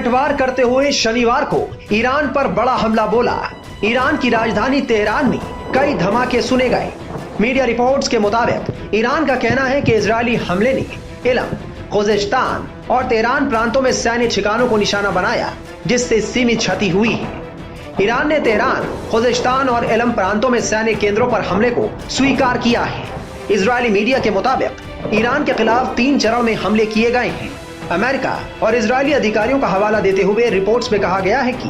पलटवार करते हुए शनिवार को ईरान पर बड़ा हमला बोला। ईरान की राजधानी तेहरान में कई धमाके सुने गए। मीडिया रिपोर्ट्स के मुताबिक ईरान का कहना है कि इजरायली हमले ने इलम, खुजेस्तान और तेहरान प्रांतों में सैन्य ठिकानों को निशाना बनाया, जिससे सीमित क्षति हुई है। ईरान ने तेहरान, खुजेस्तान और इलम प्रांतों में सैन्य केंद्रों पर हमले को स्वीकार किया है। इजरायली मीडिया के मुताबिक ईरान के खिलाफ 3 चरण में हमले किए गए हैं। अमेरिका और इजरायली अधिकारियों का हवाला देते हुए रिपोर्ट्स में कहा गया है कि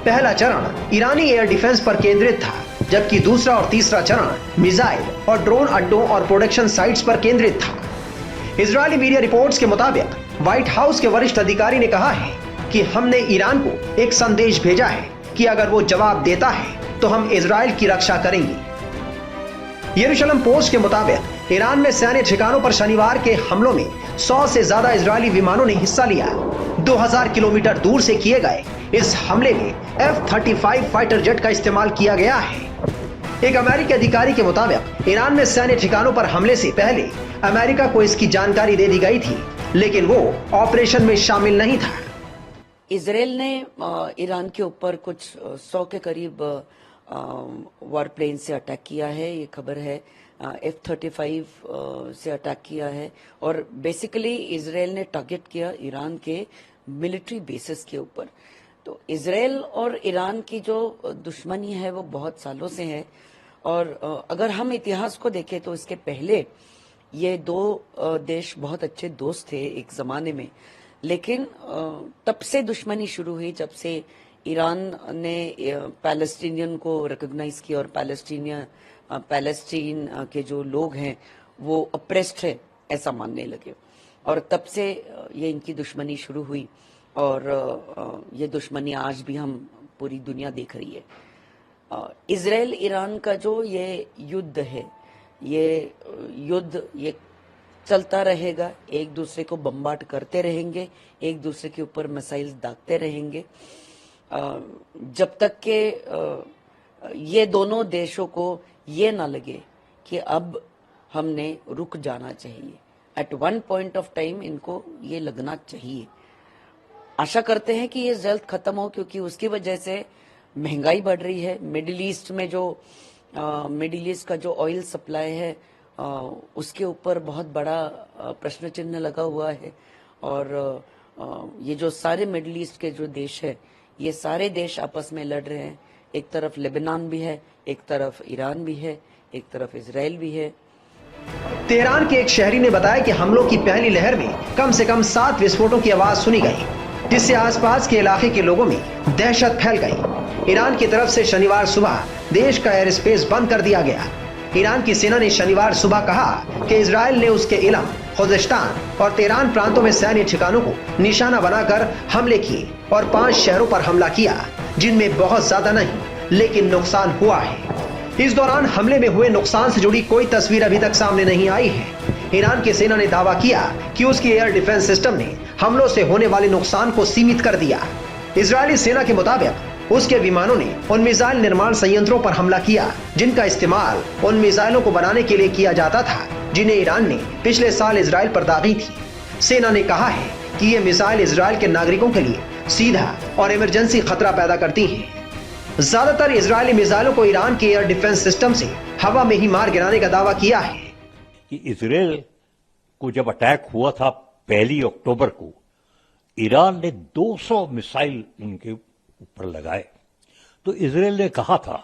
पहला चरण ईरानी एयर डिफेंस पर केंद्रित था, जबकि दूसरा और तीसरा चरण मिसाइल और ड्रोन अड्डों और प्रोडक्शन साइट्स पर केंद्रित था। इजरायली मीडिया रिपोर्ट्स के मुताबिक व्हाइट हाउस के वरिष्ठ अधिकारी ने कहा है कि हमने ईरान को एक संदेश भेजा है कि अगर वो जवाब देता है तो हम इजराइल की रक्षा करेंगे। यरूशलेम पोस्ट के मुताबिक ईरान में सैन्य ठिकानों पर शनिवार के हमलों में 100 से ज्यादा इजरायली विमानों ने हिस्सा लिया। 2000 किलोमीटर दूर से किए गए इस हमले में F-35 फाइटर जेट का इस्तेमाल किया गया है। एक अमेरिकी अधिकारी के मुताबिक ईरान में सैन्य ठिकानों पर हमले से पहले अमेरिका को इसकी जानकारी दे दी गई थी, लेकिन वो ऑपरेशन में शामिल नहीं था। इजराइल ने ईरान के ऊपर कुछ 100 के करीब वार प्लेन से अटैक किया है, ये खबर है। F-35 से अटैक किया है और बेसिकली इजराइल ने टारगेट किया ईरान के मिलिट्री बेसिस के ऊपर। तो इजराइल और ईरान की जो दुश्मनी है वो बहुत सालों से है और अगर हम इतिहास को देखें तो इसके पहले ये दो देश बहुत अच्छे दोस्त थे एक जमाने में, लेकिन तब से दुश्मनी शुरू हुई जब से ईरान ने पैलेस्टीनियन को रिकॉग्नाइज किया और पैलेस्टीन के जो लोग हैं वो अप्रेस्ड है ऐसा मानने लगे और तब से ये इनकी दुश्मनी शुरू हुई और ये दुश्मनी आज भी हम पूरी दुनिया देख रही है। इजराइल ईरान का जो ये युद्ध है, ये युद्ध ये चलता रहेगा, एक दूसरे को बम्बार्ड करते रहेंगे, एक दूसरे के ऊपर मिसाइल्स दागते रहेंगे जब तक के ये दोनों देशों को ये ना लगे कि अब हमने रुक जाना चाहिए। At one point of time इनको ये लगना चाहिए। आशा करते हैं कि ये जल्द खत्म हो, क्योंकि उसकी वजह से महंगाई बढ़ रही है। मिडिल ईस्ट में जो मिडिल ईस्ट का जो ऑयल सप्लाई है उसके ऊपर बहुत बड़ा प्रश्न चिन्ह लगा हुआ है और ये जो सारे मिडिल ईस्ट के जो देश है ये सारे देश आपस में लड़ रहे हैं। एक तरफ लेबनान भी है, एक तरफ ईरान भी है, एक तरफ इजराइल भी है। तेहरान के एक शहरी ने बताया कि हमलों की पहली लहर में कम से कम 7 विस्फोटों की आवाज सुनी गई, जिससे आसपास के इलाके के लोगों में दहशत फैल गई। ईरान की तरफ से शनिवार सुबह देश का एयर स्पेस बंद कर दिया गया। ईरान की सेना ने शनिवार सुबह कहा कि इजराइल ने उसके इलम, खुजेस्तान और तेहरान प्रांतों में सैन्य ठिकानों को निशाना बनाकर हमले किए और 5 शहरों पर हमला किया, जिनमें बहुत ज्यादा नहीं लेकिन नुकसान हुआ है। इस दौरान हमले में हुए नुकसान से जुड़ी कोई तस्वीर अभी तक सामने नहीं आई है। ईरान की सेना ने दावा किया कि उसकी एयर डिफेंस सिस्टम ने हमलों से होने वाले नुकसान को सीमित कर दिया। इजरायली सेना के मुताबिक उसके विमानों ने उन मिसाइल निर्माण संयंत्रों पर हमला किया जिनका इस्तेमाल उन मिसाइलों को बनाने के लिए किया जाता था, जिन्हें ईरान ने पिछले साल इजराइल पर दागी थी। सेना ने कहा है कि ये मिसाइल इजराइल के नागरिकों के लिए सीधा और इमरजेंसी खतरा पैदा करती हैं। ज्यादातर इजरायली मिसाइलों को ईरान के एयर डिफेंस सिस्टम से हवा में ही मार गिराने का दावा किया है। कि इजराइल को जब अटैक हुआ था 1 अक्टूबर को, ईरान ने 200 मिसाइल उनके ऊपर लगाए। तो इजराइल ने कहा था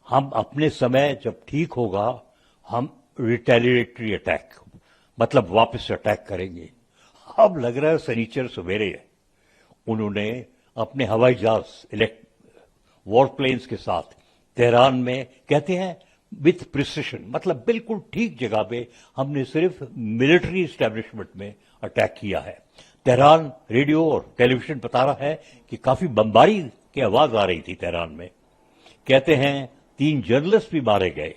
हम अपने समय जब ठीक होगा हम रिटेलिएटरी अटैक मतलब वापस अटैक करेंगे। अब लग रहा है शनिचर सवेरे उन्होंने अपने हवाई जहाज वॉर प्लेन्स के साथ तेहरान में, कहते हैं विथ प्रिसिशन, मतलब बिल्कुल ठीक जगह पे हमने सिर्फ मिलिट्री एस्टेब्लिशमेंट में अटैक किया है। तेहरान रेडियो और टेलीविजन बता रहा है कि काफी बमबारी की आवाज आ रही थी तेहरान में। कहते हैं 3 जर्नलिस्ट भी मारे गए।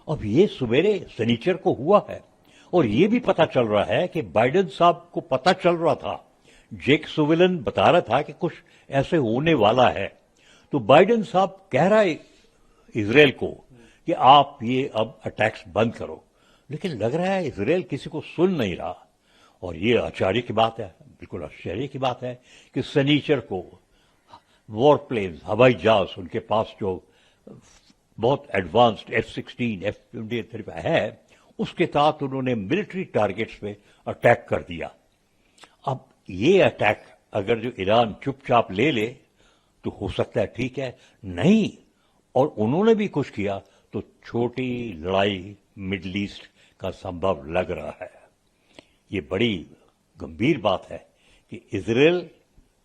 अब ये सवेरे शनिचर को हुआ है और ये भी पता चल रहा है कि बाइडेन साहब को पता चल रहा था, जेक सुविलन बता रहा था कि कुछ ऐसे होने वाला है। तो बाइडेन साहब कह रहा है इजराइल को कि आप ये अब अटैक्स बंद करो, लेकिन लग रहा है इजराइल किसी को सुन नहीं रहा और ये आश्चर्य की बात है, बिल्कुल आश्चर्य की बात है कि शनिचर को वॉर प्लेन, हवाई जहाज, उनके पास जो बहुत एडवांस्ड F-16, F-23 है, उसके साथ उन्होंने मिलिट्री टारगेट्स पे अटैक कर दिया। अब ये अटैक अगर जो ईरान चुपचाप ले ले तो हो सकता है ठीक है, नहीं और उन्होंने भी कुछ किया तो छोटी लड़ाई मिडिल ईस्ट का संभव लग रहा है। ये बड़ी गंभीर बात है कि इजराइल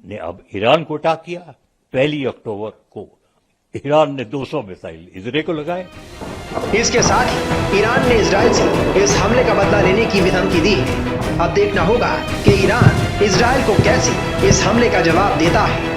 ने अब ईरान को अटैक किया। 1 अक्टूबर को ईरान ने 200 मिसाइल इजराइल को लगाए। इसके साथ ही ईरान ने इजराइल से इस हमले का बदला लेने की भी धमकी दी है। अब देखना होगा कि ईरान इजराइल को कैसे इस हमले का जवाब देता है।